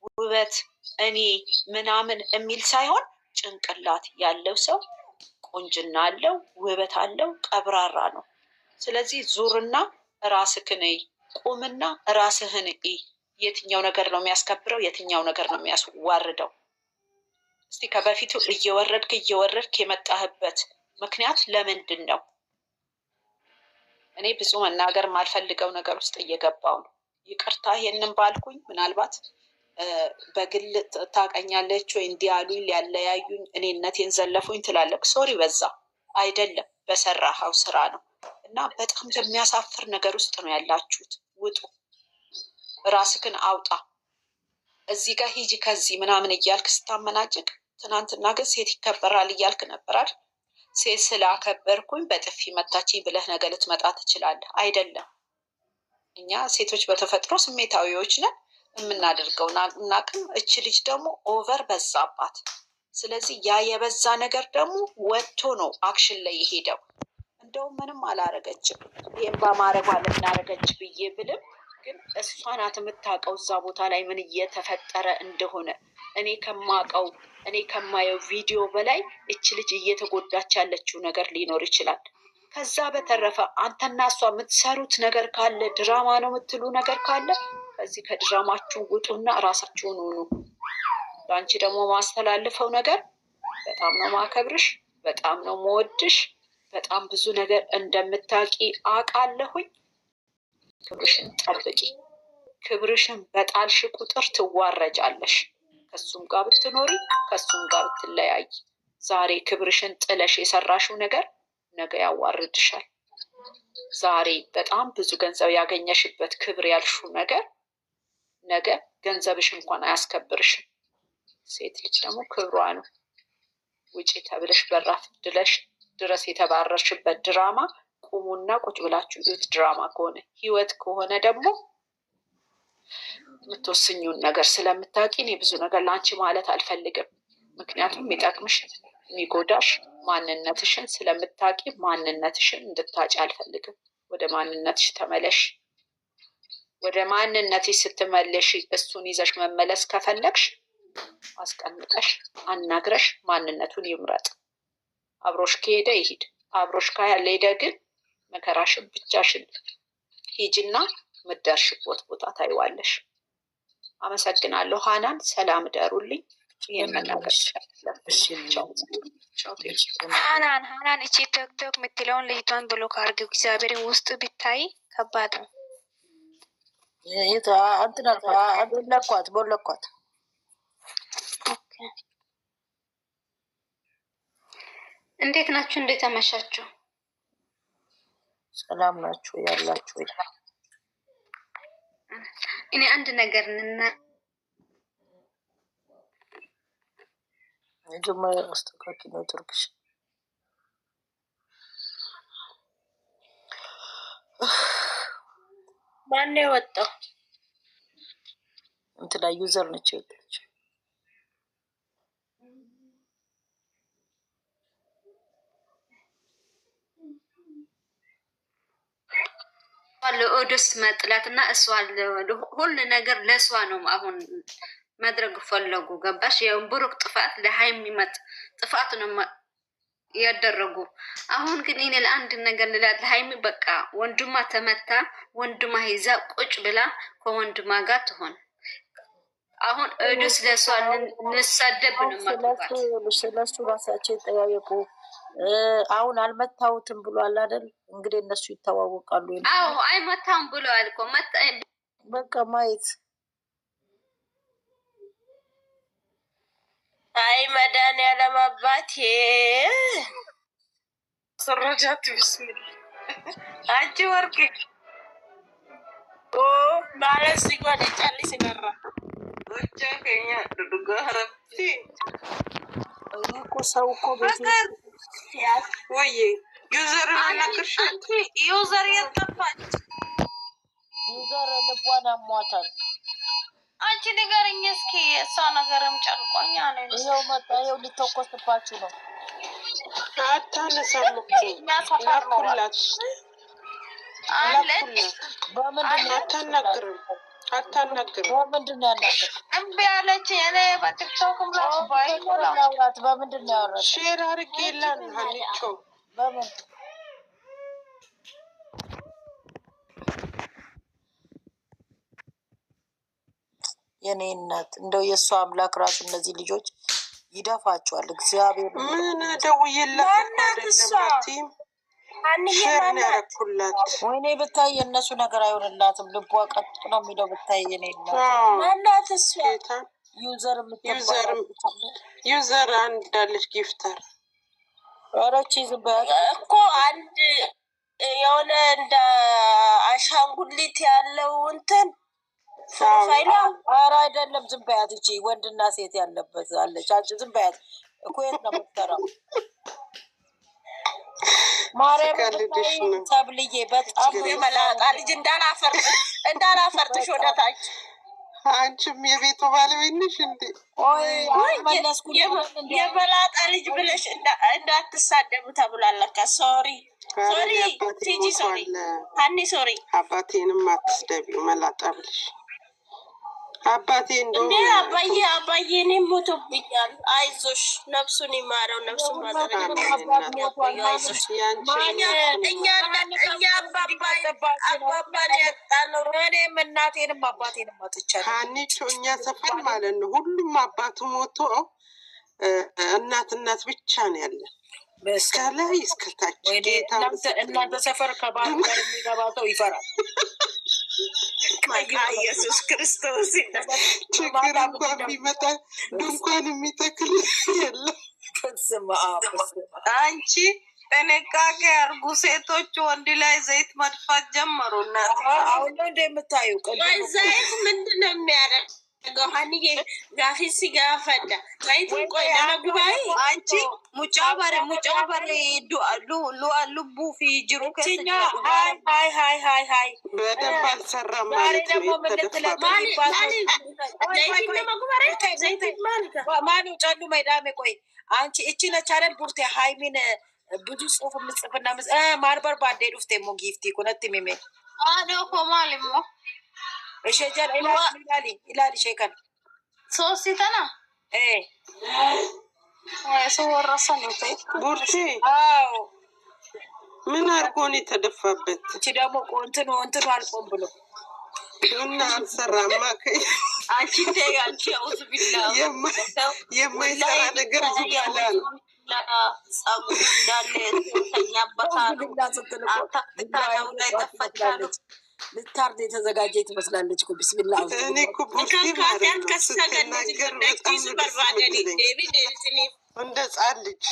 ውበት እኔ ምናምን የሚል ሳይሆን ጭንቅላት ያለው ሰው ቁንጅና አለው፣ ውበት አለው፣ ቀብራራ ነው። ስለዚህ ዙርና ራስህን እይ፣ ቁምና ራስህን እይ። የትኛው ነገር ነው የሚያስከብረው? የትኛው ነገር ነው የሚያስዋርደው? እስቲ ከበፊቱ እየወረድክ የመጣህበት ምክንያት ለምንድን ነው? እኔ ብዙ መናገር ማልፈልገው ነገር ውስጥ እየገባው ነው። ይቅርታ ይሄንን ባልኩኝ። ምናልባት በግል ታቀኛለች ወይ እንዲያሉኝ ሊያለያዩኝ እኔነቴን ዘለፉኝ ትላለቅ። ሶሪ በዛ አይደለም፣ በሰራኸው ስራ ነው። እና በጣም የሚያሳፍር ነገር ውስጥ ነው ያላችሁት። ውጡ፣ ራስክን አውጣ። እዚህ ጋር ሂጂ ከዚህ ምናምን እያልክ ስታመናጭቅ፣ ትናንትና ግን ሴት ይከበራል እያልክ ነበራል። ሴት ስላከበርኩኝ በጥፊ መታችኝ ብለህ ነገ ልትመጣ ትችላለህ። አይደለም፣ እኛ ሴቶች በተፈጥሮ ስሜታዊዎች ነን። የምናደርገው እናቅም። እች ልጅ ደግሞ ኦቨር በዛባት። ስለዚህ ያ የበዛ ነገር ደግሞ ወጥቶ ነው አክሽን ላይ የሄደው። እንደውም ምንም አላረገችም። ይህም በማረጓ ልናረገች ብዬ ብልም ግን እሷ ናት የምታውቀው እዛ ቦታ ላይ ምን እየተፈጠረ እንደሆነ። እኔ ከማየው ቪዲዮ በላይ እች ልጅ እየተጎዳች ያለችው ነገር ሊኖር ይችላል። ከዛ በተረፈ አንተና እሷ የምትሰሩት ነገር ካለ፣ ድራማ ነው የምትሉ ነገር ካለ ከዚህ ከድራማችሁ ውጡና እራሳችሁን ሁኑ። ለአንቺ ደግሞ ማስተላልፈው ነገር በጣም ነው ማከብርሽ፣ በጣም ነው መወድሽ። በጣም ብዙ ነገር እንደምታውቂ አውቃለሁኝ። ክብርሽን ጠብቂ። ክብርሽን በጣልሽ ቁጥር ትዋረጃለሽ። ከሱም ጋር ብትኖሪ፣ ከሱም ጋር ብትለያይ፣ ዛሬ ክብርሽን ጥለሽ የሰራሽው ነገር ነገ ያዋርድሻል። ዛሬ በጣም ብዙ ገንዘብ ያገኘሽበት ክብር ያልሽው ነገር ነገ ገንዘብሽ እንኳን አያስከብርሽም። ሴት ልጅ ደግሞ ክብሯ ነው። ውጪ ተብለሽ በራፍ ድረስ የተባረርሽበት ድራማ ቁሙና ቁጭ ብላችሁ እዩት። ድራማ ከሆነ ህይወት ከሆነ ደግሞ የምትወስኙን ነገር ስለምታውቂ እኔ ብዙ ነገር ለአንቺ ማለት አልፈልግም። ምክንያቱም የሚጠቅምሽ የሚጎዳሽ ማንነትሽን ስለምታውቂ ማንነትሽን እንድታጭ አልፈልግም። ወደ ማንነትሽ ተመለሽ። ወደ ማንነትሽ ስትመለሽ እሱን ይዘሽ መመለስ ከፈለግሽ አስቀምጠሽ አናግረሽ ማንነቱን ይምረጥ። አብሮሽ ከሄደ ይሂድ፣ አብሮሽ ካልሄደ ግን መከራሽን ብቻሽን ሂጂና ምደርሽበት ቦታ ታይዋለሽ። አመሰግናለሁ። ሀናን ሰላም ደሩልኝ። ይህን መናገር ሀናን እቺ ቶክቶክ የምትለውን ልጅቷን ብሎክ አድርጊው። እግዚአብሔርን ውስጥ ብታይ ከባድ ነው። ቦለኳት። እንዴት ናችሁ? እንዴት አመሻችሁ? ሰላም ናችሁ ያላችሁ? እኔ አንድ ነገር መጀመሪያ አስተካኪ ነው ትርክሽ ማን የወጣው እንትና ዩዘር ነች የወጣች። ለኦዶስ መጥላት እና እሷ ሁሉ ነገር ለእሷ ነው አሁን መድረግ ፈለጉ። ገባሽ? የብሩክ ጥፋት ለሃይሚ ጥፋት ነው ያደረጉ። አሁን ግን እኔ ለአንድ ነገር ልላት ለሃይሚ በቃ ወንድማ ተመታ፣ ወንድማ ይዛ ቁጭ ብላ ከወንድማ ጋር ትሆን። አሁን ኦዶስ ለእሷ እንሰደብ ነው ማጥፋት። ስለሱ ራሳቸው ይጠያየቁ። አሁን አልመታውትም ብሏል አይደል? እንግዲህ እነሱ ይተዋወቃሉ። አዎ አይመታም ብሏል እኮ በቃ ማየት። አይ መድኃኒዓለም አባቴ ስራጃት ቢስሚላ አንቺ ወርቅ ማለት ሲጓደ ጫሊ ሲነራ ወጫ ከኛ ዱዱጋ ረፍቲ እኮ ሰው እኮ ወይ ዩዘር አናክርሽ አንቺ ዩዘር የጠፋች ዩዘር ልቧን አሟታል። አንቺ ንገረኝ እስኪ እሷ ነገርም ጨንቆኛ ነው። ይኸው መጣ። ይኸው ሊተኮስባችሁ ነው። አታነሳም እኮ ናኩላት አለች። በምንድን ነው አታናግርም? አታናግርም። ምንድን ነው ያናገር? እምቢ አለች። እኔ በቲክቶክም ያወራት በምንድን ነው ያወራት? ሼር አድርጌላን ሀኒቾ በምን የኔ እናት እንደው የእሷ አምላክ ራሱ እነዚህ ልጆች ይደፋቸዋል። እግዚአብሔር ምን ደውዬላት አይደለም ሼር ነው ያደረኩላት። ወይኔ ብታይ የእነሱ ነገር አይሆንላትም። ልቧ ቀጥ ነው የሚለው ብታይ የኔ እናት ዩዘር አንዳለች ጊፍተር ረቺ ዝበት እኮ አንድ የሆነ እንደ አሻንጉሊት ያለው እንትን ፕሮፋይል ኧረ አይደለም ዝም በያት። እቺ ወንድና ሴት ያለበት አለች። አንቺ ዝም በያት እኮ የት ነው የምትሰራው? ማርያም ተብልዬ በጣም የመላጣ ልጅ እንዳላፈርጥሽ ወደታች። አንቺም የቤቱ ባለቤት ነሽ እንዴ? የመላጣ ልጅ ብለሽ እንዳትሳደቡ ተብላለካ። ሶሪ ቲጂ ሶሪ ሀኒ ሶሪ። አባቴንም አትስደቢው መላጣ ብለሽ። አባቴ እንዴ አባዬ እኔም ሞቶብኛል። አይዞሽ ነፍሱን ይማረው። ነፍሱን አባባን ያጣነው እኔም እናቴንም አባቴንም አጥቻለሁ። ሀኒቾ እኛ ሰፈር ማለት ነው ሁሉም አባቱ ሞቶ እናት ብቻ ነው ያለን ከላይ እስከታች። እናንተ ሰፈር ከባህል ጋር የሚገባ ሰው ይፈራል። ኢየሱስ ክርስቶስ ችግር እንኳን ቢመጣ ድንኳን የሚተክል የለም። አንቺ ጥንቃቄ አርጉ። ሴቶች ወንድ ላይ ዘይት መድፋት ጀመሩ። እናት አሁን ነው እንደምታዩ ዘይት ምንድን ነው የሚያደርግ? ሀኒዬ ጋፊ ሲጋፈዳ ዘይቱን ቆይ ለመግባይ አንቺ ሙጫበሬ ልቡ ፊ ጅሩ ከኛ ሀይ በደንብ አልሰራም ማለት ነው። ማኑ ጨሉ መዳሜ ቆይ አንቺ እቺ ነች አይደል ቡርቴ ሃይሚን ብዙ ጽሁፍ የምጽፍና ማርበር ባንዴ ዱፍቴ ሞ ጊፍቲ ኩነት ሚሜ አዶ ኮማልሞ እሸጀል ኢላሊ ሸከን ሶስቲተና ወረሰ ነው ቡርቴ ምን አርጎን የተደፋበት? እቺ ደግሞ እንትኑ አልቆም ብሎ እና አልሰራማ አንቺ አውዝ ቢላ የማይሰራ ነገር ዝባላ ነው። ጸጉር እንዳለ ተኛበታሉ። ልታርድ የተዘጋጀ ትመስላለች እኮ ቢስሚላ። እኔ እኮ እንደ ጻን ልጅ